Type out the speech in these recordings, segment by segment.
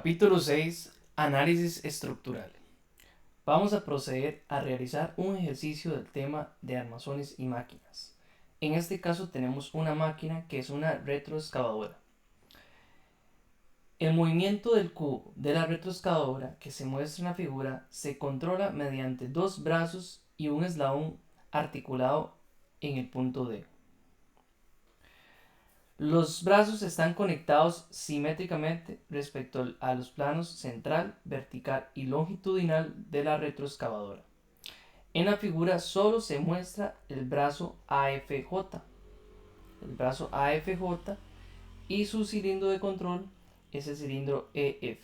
Capítulo 6. Análisis estructural. Vamos a proceder a realizar un ejercicio del tema de armazones y máquinas. En este caso tenemos una máquina que es una retroexcavadora. El movimiento del cubo de la retroexcavadora que se muestra en la figura se controla mediante dos brazos y un eslabón articulado en el punto D. Los brazos están conectados simétricamente respecto a los planos central, vertical y longitudinal de la retroexcavadora. En la figura solo se muestra el brazo AFJ, y su cilindro de control es el cilindro EF.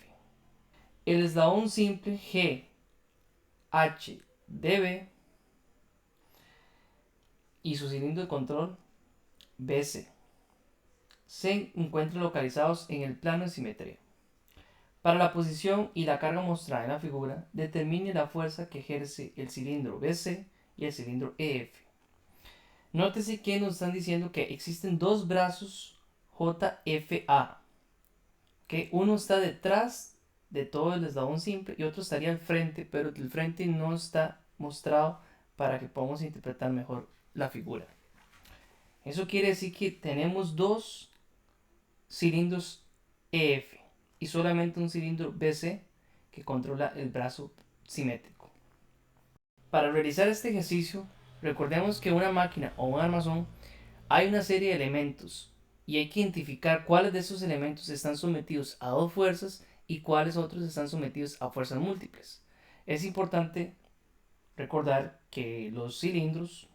El eslabón simple GHDB y su cilindro de control BC se encuentran localizados en el plano de simetría. Para la posición y la carga mostrada en la figura, determine la fuerza que ejerce el cilindro BC y el cilindro EF. Nótese que nos están diciendo que existen dos brazos JFA, que uno está detrás de todo el eslabón simple y otro estaría al frente, pero el frente no está mostrado para que podamos interpretar mejor la figura. Eso quiere decir que tenemos dos cilindros EF y solamente un cilindro BC que controla el brazo simétrico. Para realizar este ejercicio, recordemos que en una máquina o un armazón hay una serie de elementos y hay que identificar cuáles de esos elementos están sometidos a dos fuerzas y cuáles otros están sometidos a fuerzas múltiples. Es importante recordar que los cilindros,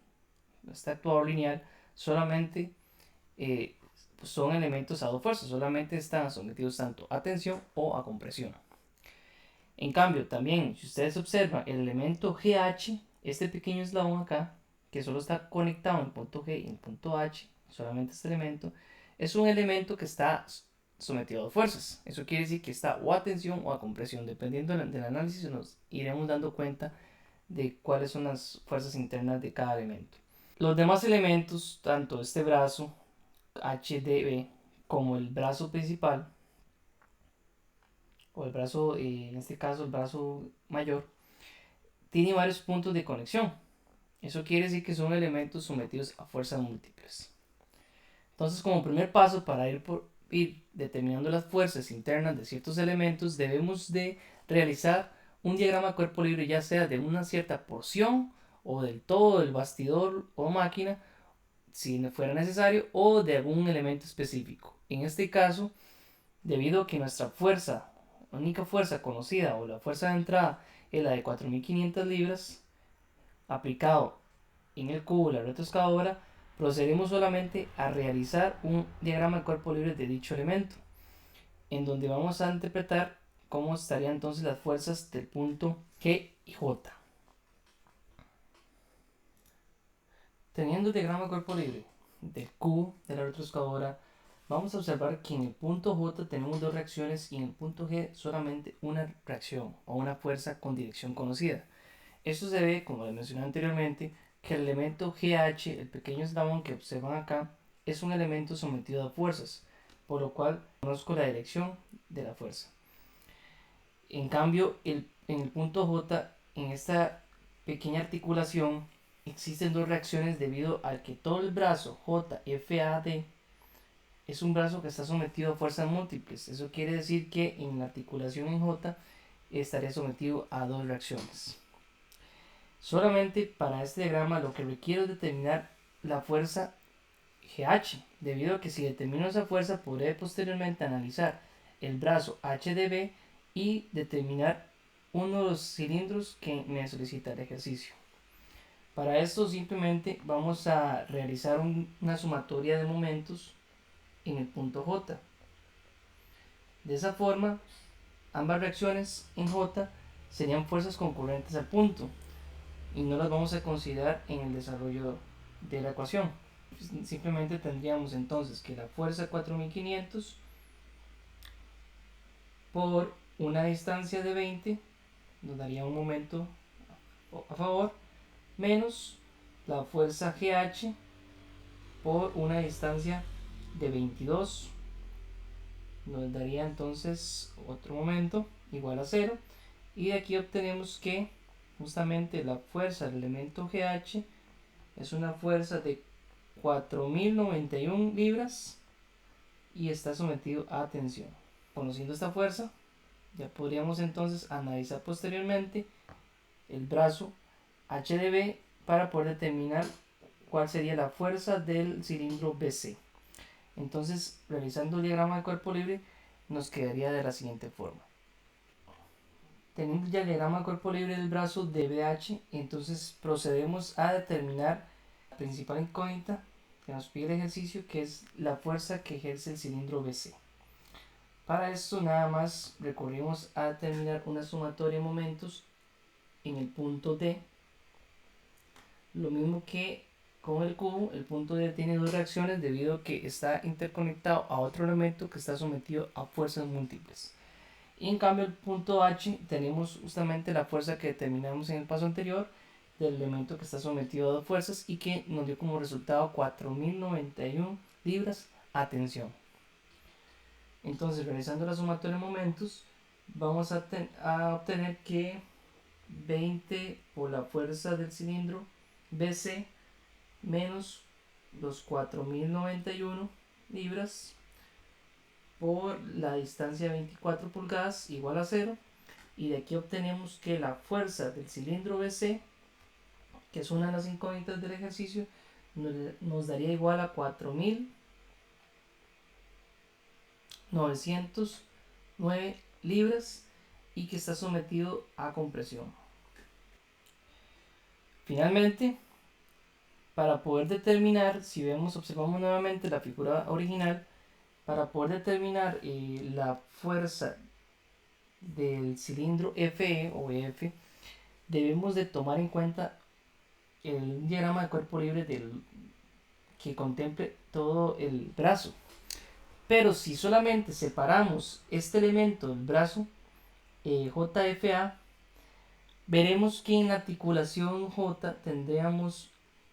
este actuador lineal, solamente son elementos a dos fuerzas, solamente están sometidos tanto a tensión o a compresión. En cambio, también, si ustedes observan el elemento GH, este pequeño eslabón acá, que solo está conectado en punto G y en punto H, solamente este elemento, es un elemento que está sometido a dos fuerzas. Eso quiere decir que está o a tensión o a compresión. Dependiendo del análisis, nos iremos dando cuenta de cuáles son las fuerzas internas de cada elemento. Los demás elementos, tanto este brazo HDB como el brazo principal, o el brazo, en este caso el brazo mayor, tiene varios puntos de conexión. Eso quiere decir que son elementos sometidos a fuerzas múltiples. Entonces, como primer paso para ir determinando las fuerzas internas de ciertos elementos, debemos de realizar un diagrama de cuerpo libre, ya sea de una cierta porción o del todo del bastidor o máquina, si fuera necesario, o de algún elemento específico. En este caso, debido a que nuestra fuerza, la única fuerza conocida o la fuerza de entrada es la de 4500 libras, aplicado en el cubo de la retroexcavadora, procedemos solamente a realizar un diagrama de cuerpo libre de dicho elemento, en donde vamos a interpretar cómo estarían entonces las fuerzas del punto G y J. Teniendo el diagrama de cuerpo libre del cubo de la retroexcavadora, vamos a observar que en el punto J tenemos dos reacciones y en el punto G solamente una reacción o una fuerza con dirección conocida. Esto se ve, como les mencioné anteriormente, que el elemento GH, el pequeño eslabón que observan acá, es un elemento sometido a fuerzas, por lo cual conozco la dirección de la fuerza. En cambio, en el punto J, en esta pequeña articulación, existen dos reacciones debido a que todo el brazo JFAD es un brazo que está sometido a fuerzas múltiples. Eso quiere decir que en la articulación en J estaría sometido a dos reacciones. Solamente para este diagrama lo que requiero es determinar la fuerza GH, debido a que si determino esa fuerza podré posteriormente analizar el brazo HDB y determinar uno de los cilindros que me solicita el ejercicio. Para esto simplemente vamos a realizar una sumatoria de momentos en el punto J. De esa forma, ambas reacciones en J serían fuerzas concurrentes al punto y no las vamos a considerar en el desarrollo de la ecuación. Simplemente tendríamos entonces que la fuerza 4500 por una distancia de 20 nos daría un momento a favor, menos la fuerza GH por una distancia de 22 nos daría entonces otro momento igual a 0, y de aquí obtenemos que justamente la fuerza del elemento GH es una fuerza de 4091 libras y está sometido a tensión. Conociendo esta fuerza, ya podríamos entonces analizar posteriormente el brazo HDB para poder determinar cuál sería la fuerza del cilindro BC. Entonces, realizando el diagrama de cuerpo libre, nos quedaría de la siguiente forma. Teniendo ya el diagrama de cuerpo libre del brazo DBH, entonces procedemos a determinar la principal incógnita que nos pide el ejercicio, que es la fuerza que ejerce el cilindro BC. Para esto nada más recurrimos a determinar una sumatoria de momentos en el punto D. Lo mismo que con el cubo, el punto D tiene dos reacciones debido a que está interconectado a otro elemento que está sometido a fuerzas múltiples. Y en cambio el punto H tenemos justamente la fuerza que determinamos en el paso anterior del elemento que está sometido a dos fuerzas y que nos dio como resultado 4091 libras a tensión. Entonces, realizando la sumatoria de momentos, vamos a obtener que 20 por la fuerza del cilindro BC menos los 4091 libras por la distancia de 24 pulgadas igual a 0, y de aquí obtenemos que la fuerza del cilindro BC, que es una de las incógnitas del ejercicio, nos daría igual a 4909 libras y que está sometido a compresión. Finalmente, para poder determinar, si observamos nuevamente la figura original, para poder determinar la fuerza del cilindro FE o EF, debemos de tomar en cuenta el diagrama de cuerpo libre que contemple todo el brazo. Pero si solamente separamos este elemento del brazo JFA, veremos que en la articulación J tendríamos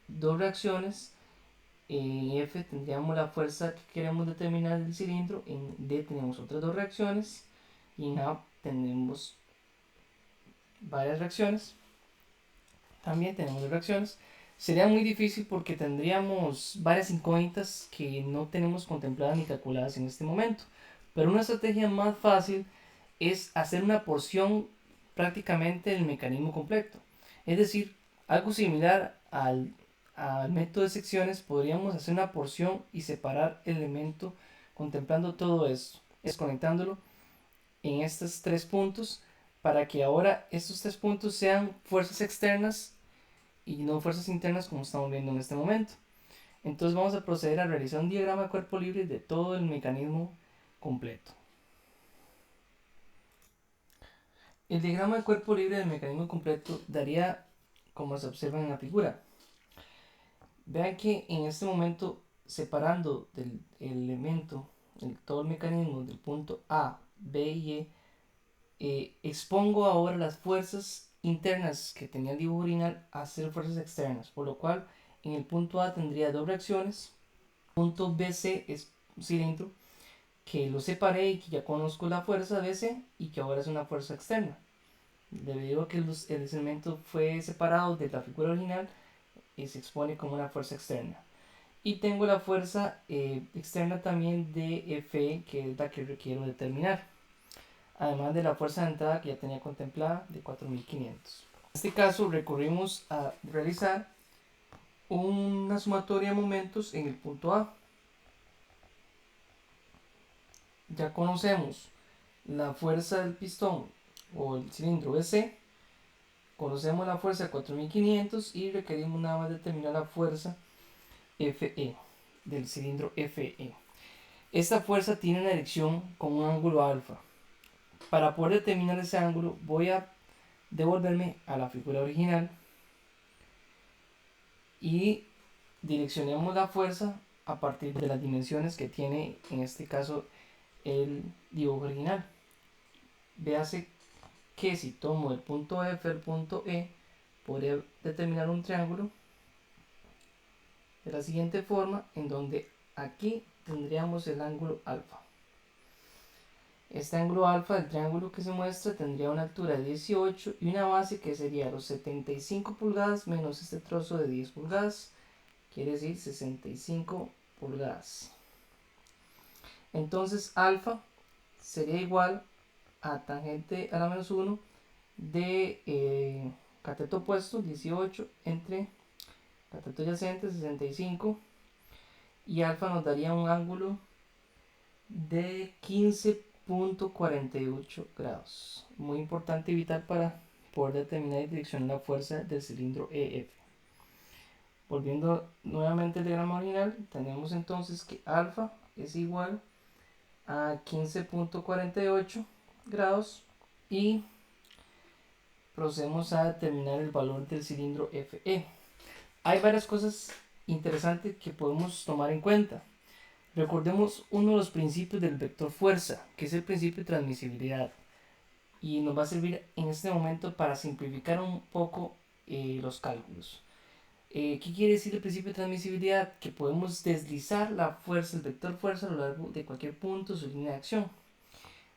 dos reacciones. En F tendríamos la fuerza que queremos determinar del cilindro, en D tenemos otras dos reacciones y en A tenemos varias reacciones. También tenemos dos reacciones. Sería muy difícil porque tendríamos varias incógnitas que no tenemos contempladas ni calculadas en este momento. Pero una estrategia más fácil es hacer una porción prácticamente del mecanismo completo. Es decir, algo similar al método de secciones, podríamos hacer una porción y separar el elemento contemplando todo esto, desconectándolo en estos tres puntos, para que ahora estos tres puntos sean fuerzas externas y no fuerzas internas como estamos viendo en este momento. Entonces vamos a proceder a realizar un diagrama de cuerpo libre de todo el mecanismo completo. El diagrama de cuerpo libre del mecanismo completo daría como se observa en la figura. Vean que en este momento, separando del elemento, todo el mecanismo del punto A, B y expongo ahora las fuerzas internas que tenía el dibujo original a ser fuerzas externas, por lo cual en el punto A tendría dos reacciones. Punto BC es un cilindro que lo separé y que ya conozco la fuerza BC y que ahora es una fuerza externa. Debido a que el elemento fue separado de la figura original, se expone como una fuerza externa. Y tengo la fuerza externa también de Fe, que es la que requiero determinar, además de la fuerza de entrada que ya tenía contemplada de 4500. En este caso recurrimos a realizar una sumatoria de momentos en el punto A. Ya conocemos la fuerza del pistón o el cilindro BC, conocemos la fuerza de 4500 y requerimos nada más determinar la fuerza FE del cilindro FE. Esta fuerza tiene una dirección con un ángulo alfa. Para poder determinar ese ángulo voy a devolverme a la figura original y direccionemos la fuerza a partir de las dimensiones que tiene en este caso el dibujo original. Véase que si tomo el punto F al punto E, podría determinar un triángulo de la siguiente forma, en donde aquí tendríamos el ángulo alfa. Este ángulo alfa del triángulo que se muestra tendría una altura de 18 y una base que sería los 75 pulgadas menos este trozo de 10 pulgadas, quiere decir 65 pulgadas. Entonces alfa sería igual a tangente a la menos 1 de cateto opuesto 18 entre cateto adyacente 65, y alfa nos daría un ángulo de 15.48 grados. Muy importante y vital para poder determinar y direccionar la fuerza del cilindro EF. Volviendo nuevamente al diagrama original, tenemos entonces que alfa es igual a 15.48 grados y procedemos a determinar el valor del cilindro FE. Hay varias cosas interesantes que podemos tomar en cuenta. Recordemos uno de los principios del vector fuerza, que es el principio de transmisibilidad, y nos va a servir en este momento para simplificar un poco los cálculos. ¿Qué quiere decir el principio de transmisibilidad? Que podemos deslizar la fuerza, el vector fuerza, a lo largo de cualquier punto de su línea de acción.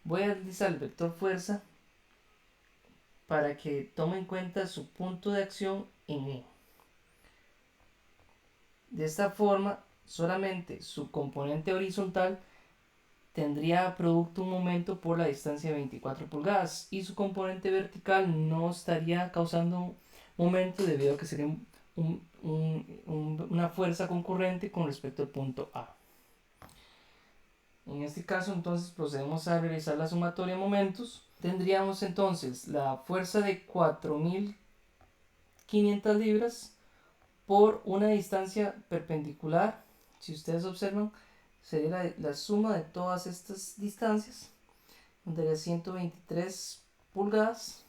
Voy a deslizar el vector fuerza para que tome en cuenta su punto de acción en E. De esta forma, solamente su componente horizontal tendría producto un momento por la distancia de 24 pulgadas y su componente vertical no estaría causando momento debido a que sería una fuerza concurrente con respecto al punto A. En este caso entonces procedemos a realizar la sumatoria de momentos. Tendríamos entonces la fuerza de 4500 libras por una distancia perpendicular. Si ustedes observan, sería la suma de todas estas distancias, daría 123 pulgadas.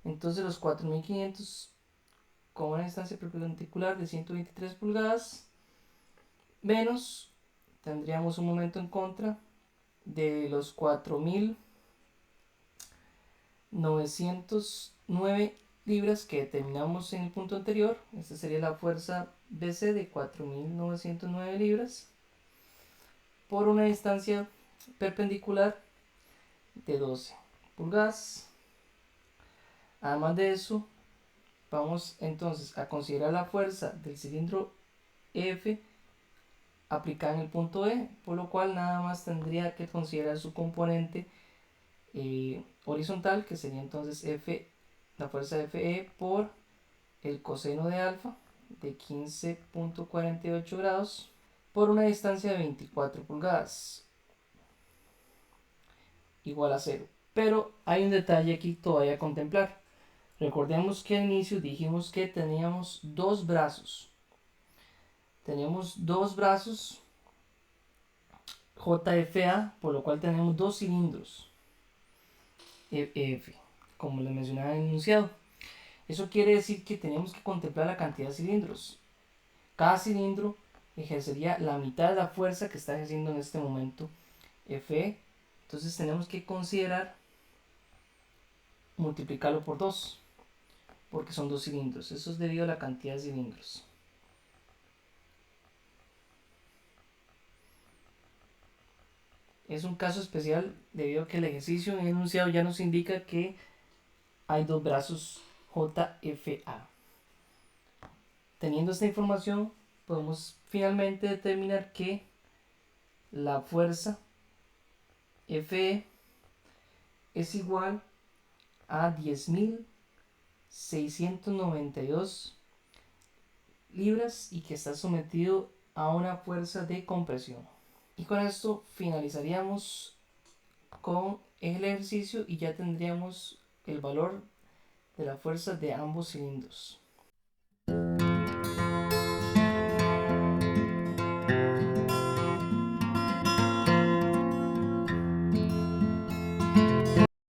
Entonces los 4500 con una distancia perpendicular de 123 pulgadas menos, tendríamos un momento en contra de los 4909 libras que determinamos en el punto anterior. Esta sería la fuerza BC de 4909 libras por una distancia perpendicular de 12 pulgadas. Además de eso, vamos entonces a considerar la fuerza del cilindro F aplicada en el punto E, por lo cual nada más tendría que considerar su componente horizontal, que sería entonces F, la fuerza FE por el coseno de alfa de 15.48 grados por una distancia de 24 pulgadas igual a 0. Pero hay un detalle aquí todavía a contemplar. Recordemos que al inicio dijimos que teníamos dos brazos. Tenemos dos brazos JFA, por lo cual tenemos dos cilindros EF, como les mencionaba en el enunciado. Eso quiere decir que tenemos que contemplar la cantidad de cilindros. Cada cilindro ejercería la mitad de la fuerza que está ejerciendo en este momento FE. Entonces tenemos que considerar multiplicarlo por 2, porque son dos cilindros. Eso es debido a la cantidad de cilindros. Es un caso especial debido a que el ejercicio en el enunciado ya nos indica que hay dos brazos JFA. Teniendo esta información, podemos finalmente determinar que la fuerza FE es igual a 10.692 libras y que está sometido a una fuerza de compresión. Y con esto finalizaríamos con el ejercicio y ya tendríamos el valor de la fuerza de ambos cilindros.